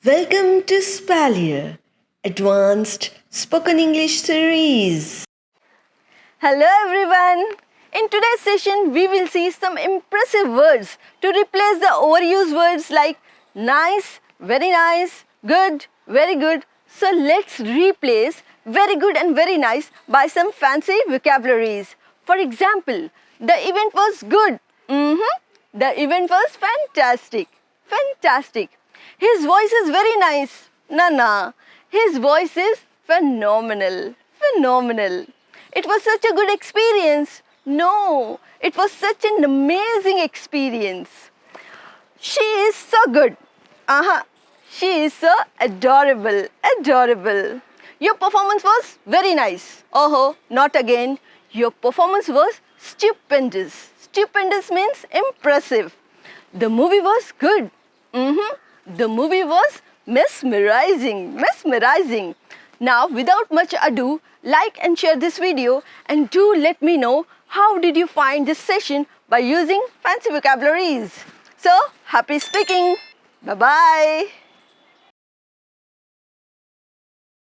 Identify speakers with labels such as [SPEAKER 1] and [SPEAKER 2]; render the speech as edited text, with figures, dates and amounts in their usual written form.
[SPEAKER 1] Welcome to Espalier, Advanced Spoken English Series.
[SPEAKER 2] Hello everyone! In today's session, we will see some impressive words to replace the overused words like nice, very nice, good, very good. So let's replace very good and very nice by some fancy vocabularies. For example, the event was good. The event was fantastic. Fantastic. His voice is very nice. Na. His voice is phenomenal. Phenomenal. It was such a good experience. No, it was such an amazing experience. She is so good. She is so adorable. Adorable. Your performance was very nice. Oh, not again. Your performance was stupendous. Stupendous means impressive. The movie was good. The movie was mesmerizing. Mesmerizing. Now, without much ado, like and share this video, and do let me know how did you find this session by using fancy vocabularies. So, happy speaking. Bye-bye.